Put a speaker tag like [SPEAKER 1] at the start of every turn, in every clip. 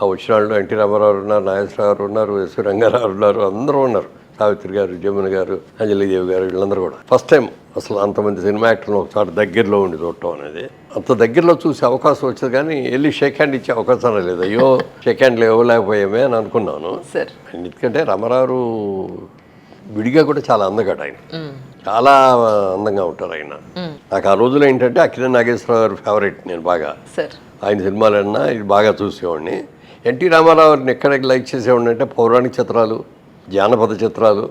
[SPEAKER 1] ఆ వచ్చిన వాళ్ళు ఎన్టీ రామారావు ఉన్నారు, నాగేశ్వరరావు గారు ఉన్నారు, ఎస్వి రంగారావు ఉన్నారు, అందరూ ఉన్నారు. సావిత్రి గారు, జమున గారు, అంజలిదేవి గారు, వీళ్ళందరూ కూడా ఫస్ట్ టైం అసలు అంతమంది సినిమా యాక్టర్లు ఒకసారి దగ్గరలో ఉండి చూడటం అనేది. అంత దగ్గరలో చూసే అవకాశం వచ్చేది కానీ వెళ్ళి షేక్ హ్యాండ్ ఇచ్చే అవకాశం లేదు. అయ్యో షేక్ హ్యాండ్లు ఇవ్వలేకపోయామే అని అనుకున్నాను. ఎందుకంటే రామారావు విడిగా కూడా చాలా అందగాడు ఆయన, చాలా అందంగా ఉంటారు ఆయన. నాకు ఆ రోజులో ఏంటంటే అక్కినేని నాగేశ్వరరావు గారు ఫేవరెట్ నేను బాగా. ఆయన సినిమాలన్నా ఇది బాగా చూసేవాడిని. ఎన్టీ రామారావుని ఎక్కడికి లైక్ చేసేవాడిని అంటే పౌరాణిక చిత్రాలు, జానపద చిత్రాలు,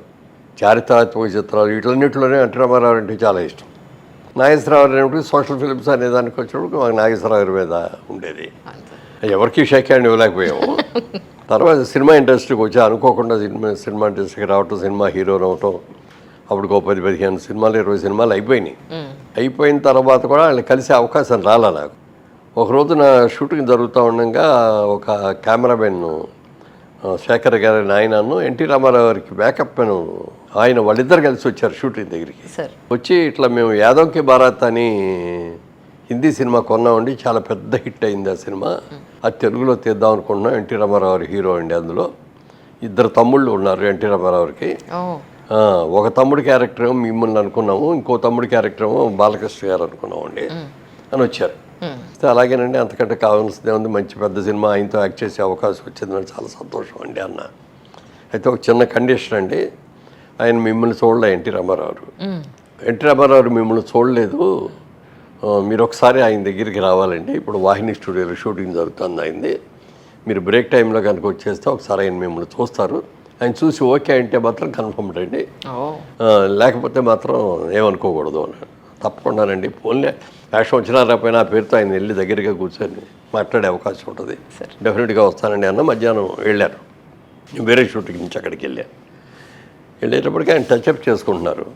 [SPEAKER 1] చారిత్రాత్మక చిత్రాలు, వీటన్నిటిలోనే ఎన్టీ రామారావు అంటే చాలా ఇష్టం. నాగేశ్వరరావు అనేప్పుడు సోషల్ ఫిలిమ్స్ అనే దానికి వచ్చినప్పుడు మాకు నాగేశ్వరరావు గారి మీద ఉండేది. ఎవరికి షేక్ హ్యాండ్ ఇవ్వలేకపోయాము. తర్వాత సినిమా ఇండస్ట్రీకి వచ్చి అనుకోకుండా సినిమా ఇండస్ట్రీకి రావటం, సినిమా హీరో రావటం, అప్పుడు 10-15 సినిమాలు 20 సినిమాలు అయిపోయినాయి. అయిపోయిన తర్వాత కూడా వాళ్ళని కలిసే అవకాశం రాలా నాకు. ఒకరోజు నా షూటింగ్ జరుగుతూ ఉండగా ఒక కెమెరామెన్ శేఖర్ గారి నాయనను ఎన్టీ రామారావు గారికి బ్యాకప్ మెను ఆయన వాళ్ళిద్దరు కలిసి వచ్చారు షూటింగ్ దగ్గరికి. వచ్చి ఇట్లా మేము యాదవ్ కి బారాత్ అని హిందీ సినిమా కొన్నామండి, చాలా పెద్ద హిట్ అయింది ఆ సినిమా, అది తెలుగులో తీద్దాం అనుకుంటున్నాం. ఎన్టీ రామారావు గారి హీరో అండి, అందులో 2 తమ్ముళ్ళు ఉన్నారు ఎన్టీ రామారావుకి. ఒక తమ్ముడి క్యారెక్టర్ ఏమో మిమ్మల్ని అనుకున్నాము, ఇంకో తమ్ముడి క్యారెక్టర్ ఏమో బాలకృష్ణ గారు అనుకున్నామండి అని వచ్చారు. అలాగేనండి, అంతకంటే కావాల్సిందే ఉంది, మంచి పెద్ద సినిమా ఆయనతో యాక్ట్ చేసే అవకాశం వచ్చిందని చాలా సంతోషం అండి అన్న. అయితే ఒక చిన్న కండిషన్ అండి, ఆయన మిమ్మల్ని చూడలే ఎన్టీ రామారావు. ఎన్టీ రామారావు మిమ్మల్ని చూడలేదు, మీరు ఒకసారి ఆయన దగ్గరికి రావాలండి, ఇప్పుడు వాహిని స్టూడియోలో షూటింగ్ జరుగుతుంది అయింది, మీరు బ్రేక్ టైంలో కనుక వచ్చేస్తే ఒకసారి ఆయన మిమ్మల్ని చూస్తారు, ఆయన చూసి ఓకే అంటే మాత్రం కన్ఫర్మ్ రండి, లేకపోతే మాత్రం ఏమనుకోకూడదు అన్నాడు. తప్పకుండానండి, ఫోన్లే వేషం వచ్చినా రాకపోయినా ఆ పేరుతో ఆయన వెళ్ళి దగ్గరగా కూర్చొని మాట్లాడే అవకాశం ఉంటుంది, డెఫినెట్గా వస్తానండి అన్న. మధ్యాహ్నం వెళ్ళారు, వేరే షూటింగ్ నుంచి అక్కడికి వెళ్ళేటప్పటికి ఆయన టచ్అప్ చేసుకుంటున్నారు.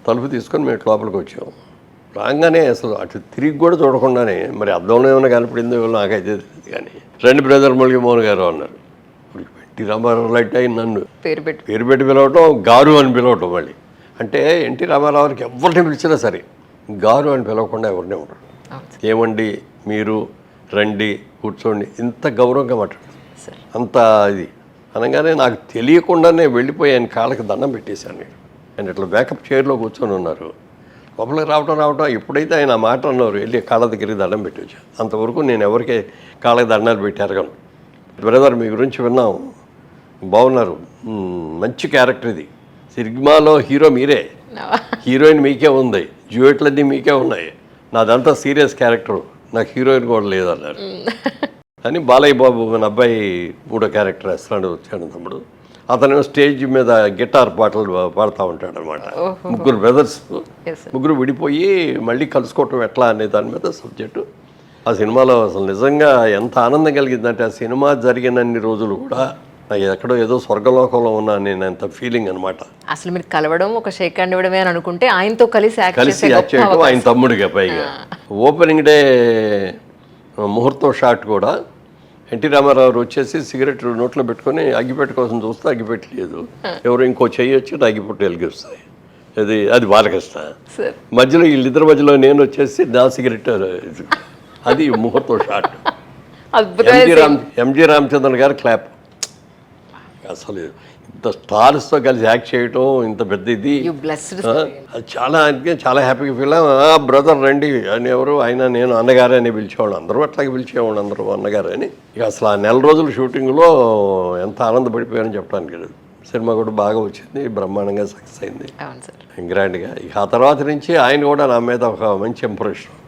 [SPEAKER 1] తలుపు తీసుకొని మేము లోపలికి వచ్చాము. రాగానే అసలు అటు తిరిగి కూడా చూడకుండానే, మరి అద్దంలో ఏమైనా కనపడిందో నాకైతే తెలియదు కానీ, రండి బ్రదర్ మురళీమోహన్ గారు అన్నారు. ఎన్టీ రామారావు లైట్ అయిన నన్ను పేరు పెట్టి పిలవటం, గారు అని పిలవటం. మళ్ళీ అంటే ఎన్టీ రామారావుకి ఎవరిని పిలిచినా సరే గారు అని పిలవకుండా ఎవరినే ఉండరు. ఏమండి మీరు రండి కూర్చోండి, ఇంత గౌరవంగా మాట్లాడతారు. అంత ఇది అనగానే నాకు తెలియకుండానే వెళ్ళిపోయి ఆయన కాళ్ళకి దండం పెట్టేశాను నేను. ఆయన ఇట్లా బ్యాకప్ చైర్లో కూర్చొని ఉన్నారు. లోపలికి రావటం ఎప్పుడైతే ఆయన ఆ మాట అన్నారు, వెళ్ళి కాళ్ళ దగ్గరికి దండం పెట్టి వచ్చాను. అంతవరకు నేను ఎవరికి కాళ్ళకి దండాలు పెట్టారు కానీ, బ్రదర్ మీ గురించి విన్నాం, బాగున్నారు, మంచి క్యారెక్టర్ ఇది, సినిమాలో హీరో మీరే, హీరోయిన్ మీకే ఉంది, డ్యూయెట్లన్నీ మీకే ఉన్నాయి, నాదంతా సీరియస్ క్యారెక్టర్, నాకు హీరోయిన్ కూడా లేదన్నారు. అని బాలయ్య బాబు మన అబ్బాయి 3వ క్యారెక్టర్ వేస్తున్నాడు, వచ్చాడు తమ్ముడు. అతను స్టేజ్ మీద గిటార్ పాటలు పాడుతూ ఉంటాడు అనమాట. ముగ్గురు బ్రదర్స్, ముగ్గురు విడిపోయి మళ్ళీ కలుసుకోవటం ఎట్లా అనే దాని మీద సబ్జెక్టు. ఆ సినిమాలో అసలు నిజంగా ఎంత ఆనందం కలిగిందంటే, ఆ సినిమా జరిగినన్ని రోజులు కూడా నాకు ఎక్కడో ఏదో స్వర్గలోకంలో ఉన్నా నేను అంత ఫీలింగ్ అనమాట.
[SPEAKER 2] అసలు మీరు కలవడం, ఒక షేక్ హ్యాండ్ ఇవ్వడమే అని అనుకుంటే ఆయనతో కలిసి
[SPEAKER 1] యాక్ట్ చేయడం, ఆయన తమ్ముడిగా పైగా. ఓపెనింగ్ డే ముహూర్తం షాట్ కూడా ఎన్టీ రామారావు వచ్చేసి సిగరెట్ నోట్లో పెట్టుకొని అగ్గిపెట్టు కోసం చూస్తే అగ్గిపెట్టి లేదు, ఎవరు ఇంకో చేయొచ్చు అగ్గిపెట్టు వెలిగిస్తాయి, అది బాలకృష్ణ. మధ్యలో వీళ్ళిద్దరి మధ్యలో నేను వచ్చేసి నా సిగరెట్, అది ముహూర్తం షాట్. ఎంజి రామచంద్రన్ గారు క్లాప్. అసలు ఇంత స్టార్స్తో కలిసి యాక్ట్ చేయటం, ఇంత పెద్ద ఇది చాలా హ్యాపీగా ఫీల్. బ్రదర్ రండి అని ఎవరు ఆయన, నేను అన్నగారే అని పిలిచేవాళ్ళు, అందరూ అట్లాగే పిలిచేవాళ్ళు, అందరూ అన్నగారు అని. ఇక అసలు ఆ నెల రోజుల షూటింగ్లో ఎంత ఆనందపడిపోయారని చెప్పడానికి లేదు. సినిమా కూడా బాగా వచ్చింది, బ్రహ్మాండంగా సక్సెస్ అయింది గ్రాండ్గా. ఇక ఆ తర్వాత నుంచి ఆయన కూడా నా మీద ఒక మంచి ఇంప్రెషన్.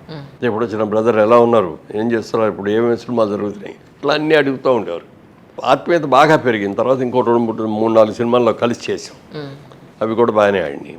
[SPEAKER 1] ఎప్పుడు వచ్చిన బ్రదర్ ఎలా ఉన్నారు, ఏం చేస్తున్నారు, ఇప్పుడు ఏమేమి సినిమాలు జరుగుతున్నాయి, ఇట్లా అన్నీ అడుగుతూ ఉండేవారు. ఆత్మీయత బాగా పెరిగింది. తర్వాత ఇంకో 2-3-4 సినిమాల్లో కలిసి చేసాం, అవి కూడా బాగానే ఆడినాయి.